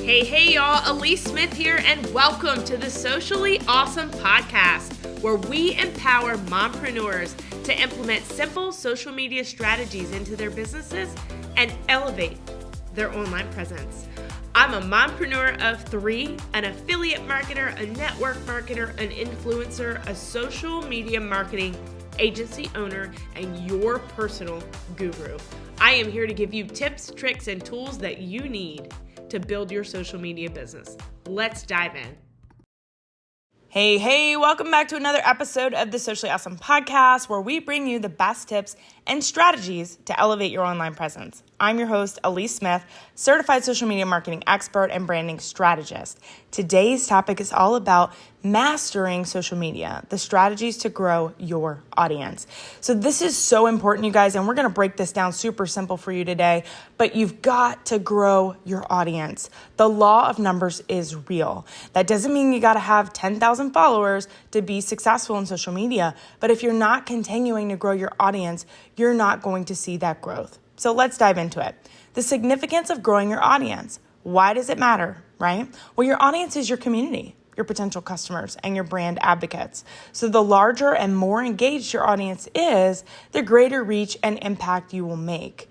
Hey, y'all, Alyece Smith here, and welcome to the Socially Ausome podcast, where we empower mompreneurs to implement simple social media strategies into their businesses and elevate their online presence. I'm a mompreneur of three, an affiliate marketer, a network marketer, an influencer, a social media marketing agency owner, and your personal guru. I am here to give you tips, tricks, and tools that you need to build your social media business. Let's dive in. Hey, welcome back to another episode of the Socially Ausome podcast, where we bring you the best tips and strategies to elevate your online presence. I'm your host, Alyece Smith, certified social media marketing expert and branding strategist. Today's topic is all about mastering social media, the strategies to grow your audience. So this is so important, you guys, and we're going to break this down super simple for you today, but you've got to grow your audience. The law of numbers is real. That doesn't mean you got to have 10,000 followers to be successful in social media, but if you're not continuing to grow your audience, you're not going to see that growth. So let's dive into it. The significance of growing your audience. Why does it matter, right? Well, your audience is your community, your potential customers, and your brand advocates. So the larger and more engaged your audience is, the greater reach and impact you will make.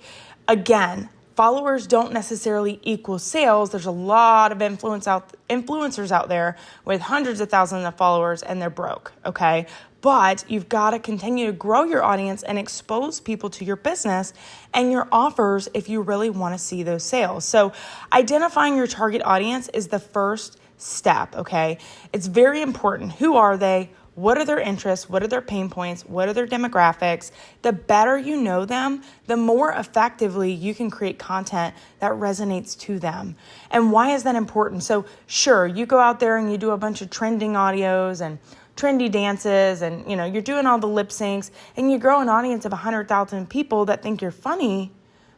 Again, followers don't necessarily equal sales. There's a lot of influencers out there with hundreds of thousands of followers and they're broke, okay? But you've got to continue to grow your audience and expose people to your business and your offers if you really want to see those sales. So identifying your target audience is the first step, okay? It's very important. Who are they? What are their interests? What are their pain points? What are their demographics? The better you know them, the more effectively you can create content that resonates to them. And why is that important? So sure, you go out there and you do a bunch of trending audios and trendy dances and, you're doing all the lip syncs and you grow an audience of 100,000 people that think you're funny,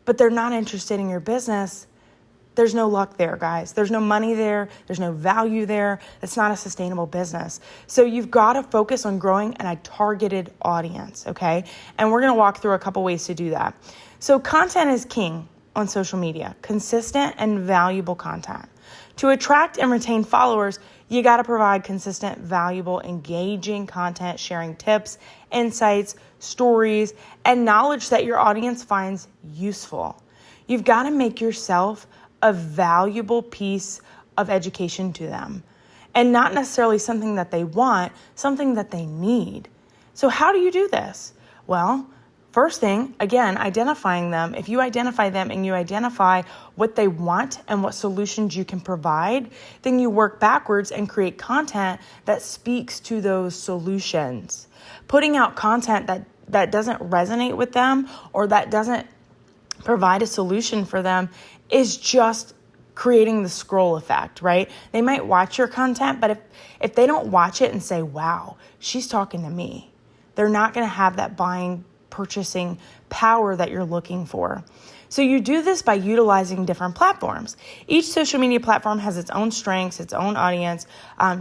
but they're not interested in your business. There's no luck there, guys. There's no money there. There's no value there. It's not a sustainable business. So you've got to focus on growing a targeted audience, okay? And we're going to walk through a couple ways to do that. So content is king on social media, consistent and valuable content. To attract and retain followers, you got to provide consistent, valuable, engaging content, sharing tips, insights, stories, and knowledge that your audience finds useful. You've got to make yourself a valuable piece of education to them, and not necessarily something that they want, something that they need. So how do you do this? Well, first thing, again, identifying them. If you identify them and you identify what they want and what solutions you can provide, then you work backwards and create content that speaks to those solutions. Putting out content that doesn't resonate with them or that doesn't provide a solution for them is just creating the scroll effect, right? They might watch your content, but if they don't watch it and say, wow, she's talking to me, they're not going to have that purchasing power that you're looking for. So you do this by utilizing different platforms. Each social media platform has its own strengths, its own audience.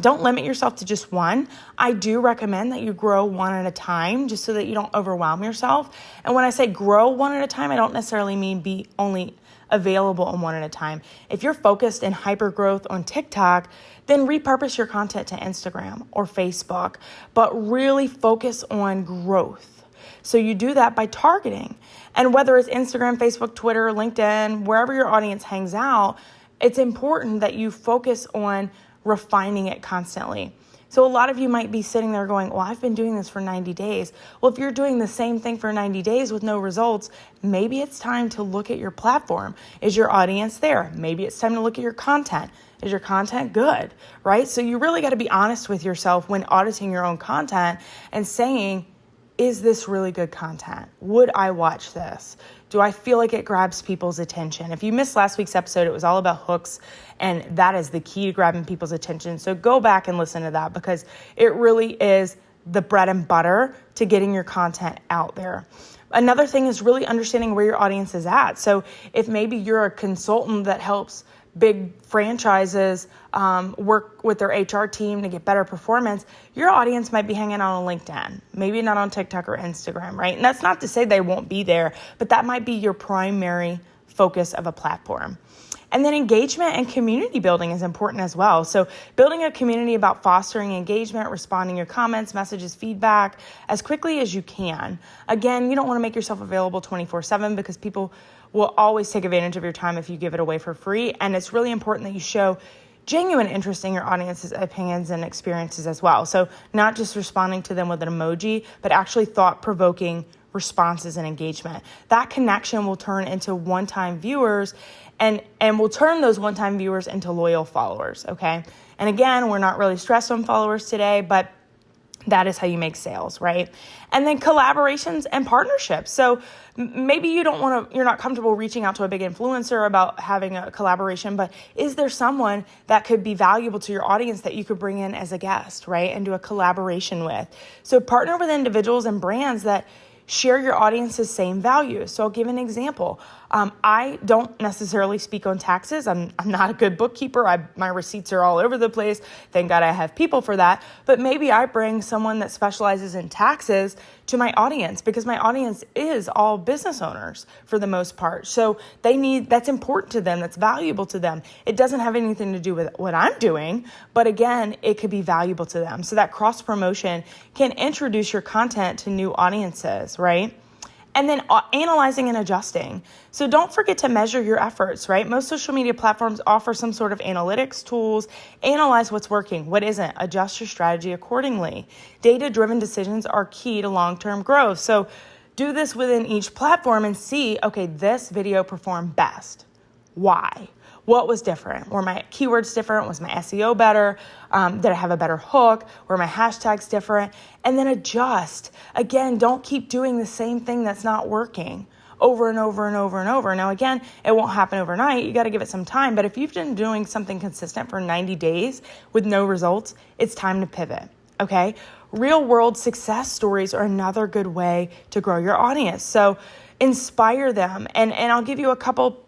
Don't limit yourself to just one. I do recommend that you grow one at a time just so that you don't overwhelm yourself. And when I say grow one at a time, I don't necessarily mean be only available on one at a time. If you're focused in hyper growth on TikTok, then repurpose your content to Instagram or Facebook, but really focus on growth. So you do that by targeting. And whether it's Instagram, Facebook, Twitter, LinkedIn, wherever your audience hangs out, it's important that you focus on refining it constantly. So a lot of you might be sitting there going, well, I've been doing this for 90 days. Well, if you're doing the same thing for 90 days with no results, maybe it's time to look at your platform. Is your audience there? Maybe it's time to look at your content. Is your content good, right? So you really got to be honest with yourself when auditing your own content and saying, is this really good content? Would I watch this? Do I feel like it grabs people's attention? If you missed last week's episode, it was all about hooks, and that is the key to grabbing people's attention. So go back and listen to that because it really is the bread and butter to getting your content out there. Another thing is really understanding where your audience is at. So if maybe you're a consultant that helps big franchises work with their HR team to get better performance, your audience might be hanging out on LinkedIn, maybe not on TikTok or Instagram, right? And that's not to say they won't be there, but that might be your primary focus of a platform. And then engagement and community building is important as well. So building a community about fostering engagement, responding to your comments, messages, feedback as quickly as you can. Again, you don't want to make yourself available 24/7 because people will always take advantage of your time if you give it away for free. And it's really important that you show genuine interest in your audience's opinions and experiences as well. So not just responding to them with an emoji, but actually thought-provoking responses and engagement. That connection will turn into one-time viewers and will turn those one-time viewers into loyal followers, okay? And again, we're not really stressed on followers today, but that is how you make sales, right? And then collaborations and partnerships. So maybe you're not comfortable reaching out to a big influencer about having a collaboration, but is there someone that could be valuable to your audience that you could bring in as a guest, right? And do a collaboration with. So partner with individuals and brands that share your audience's same values. So I'll give an example. I don't necessarily speak on taxes. I'm not a good bookkeeper. My receipts are all over the place. Thank God I have people for that. But maybe I bring someone that specializes in taxes to my audience because my audience is all business owners for the most part. So that's important to them. That's valuable to them. It doesn't have anything to do with what I'm doing, but again, it could be valuable to them. So that cross promotion can introduce your content to new audiences, right? And then analyzing and adjusting. So don't forget to measure your efforts, right? Most social media platforms offer some sort of analytics tools. Analyze what's working, what isn't. Adjust your strategy accordingly. Data-driven decisions are key to long-term growth. So do this within each platform and see, okay, this video performed best. Why? What was different? Were my keywords different? Was my SEO better? Did I have a better hook? Were my hashtags different? And then adjust. Again, don't keep doing the same thing that's not working over and over and over and over. Now, again, it won't happen overnight. You got to give it some time. But if you've been doing something consistent for 90 days with no results, it's time to pivot, okay? Real world success stories are another good way to grow your audience. So inspire them. And I'll give you a couple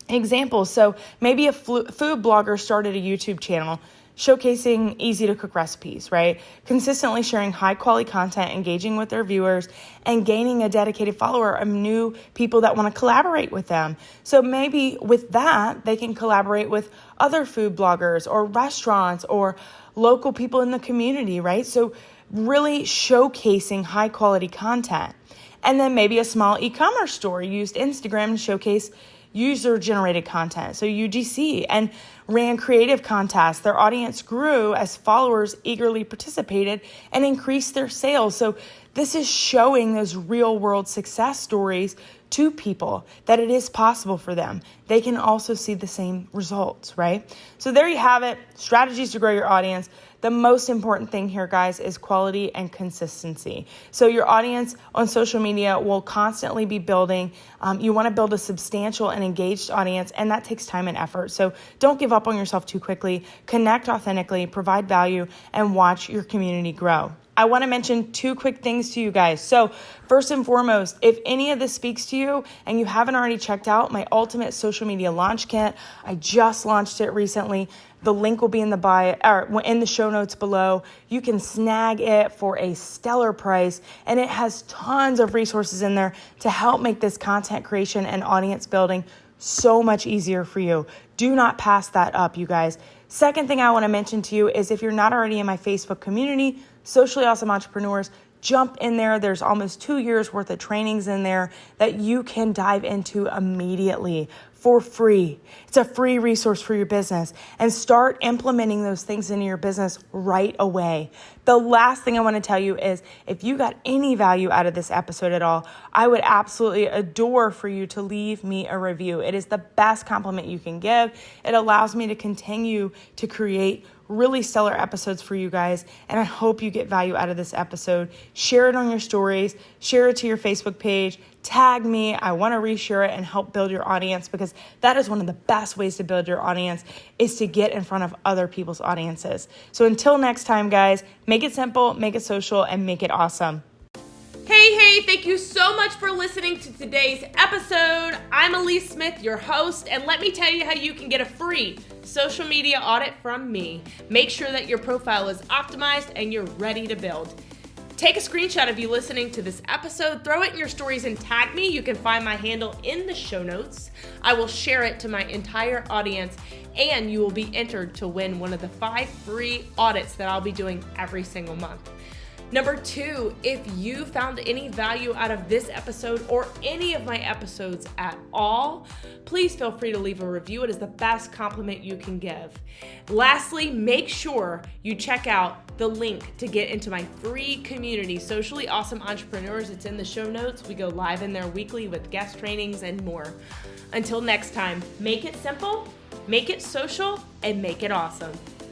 examples. So maybe a food blogger started a YouTube channel showcasing easy to cook recipes, right? Consistently sharing high quality content, engaging with their viewers, and gaining a dedicated follower of new people that want to collaborate with them. So maybe with that, they can collaborate with other food bloggers or restaurants or local people in the community, right? So really showcasing high quality content. And then maybe a small e-commerce store used Instagram to showcase user-generated content, so UGC, and ran creative contests. Their audience grew as followers eagerly participated and increased their sales. So this is showing those real-world success stories to people that it is possible for them. They can also see the same results, right? So there you have it, strategies to grow your audience. The most important thing here, guys, is quality and consistency. So your audience on social media will constantly be building. You want to build a substantial and engaged audience, and that takes time and effort. So don't give up on yourself too quickly. Connect authentically, provide value, and watch your community grow. I want to mention two quick things to you guys. So first and foremost, if any of this speaks to you and you haven't already checked out my ultimate social media launch kit, I just launched it recently. The link will be in the bio or in the show notes below. You can snag it for a stellar price, and it has tons of resources in there to help make this content creation and audience building so much easier for you. Do not pass that up, you guys. Second thing I want to mention to you is if you're not already in my Facebook community, Socially Awesome Entrepreneurs, jump in there. There's almost 2 years worth of trainings in there that you can dive into immediately for free. It's a free resource for your business, and start implementing those things into your business right away. The last thing I want to tell you is if you got any value out of this episode at all, I would absolutely adore for you to leave me a review. It is the best compliment you can give. It allows me to continue to create really stellar episodes for you guys, and I hope you get value out of this episode. Share it on your stories, share it to your Facebook page, tag me. I want to reshare it and help build your audience, because that is one of the best ways to build your audience, is to get in front of other people's audiences. So until next time, guys, make it simple, make it social, and make it awesome. Hey, thank you so much for listening to today's episode. I'm Alyece Smith, your host, and let me tell you how you can get a free social media audit from me. Make sure that your profile is optimized and you're ready to build. Take a screenshot of you listening to this episode, throw it in your stories and tag me. You can find my handle in the show notes. I will share it to my entire audience, and you will be entered to win one of the 5 free audits that I'll be doing every single month. Number 2, if you found any value out of this episode or any of my episodes at all, please feel free to leave a review. It is the best compliment you can give. Lastly, make sure you check out the link to get into my free community, Socially Awesome Entrepreneurs. It's in the show notes. We go live in there weekly with guest trainings and more. Until next time, make it simple, make it social, and make it awesome.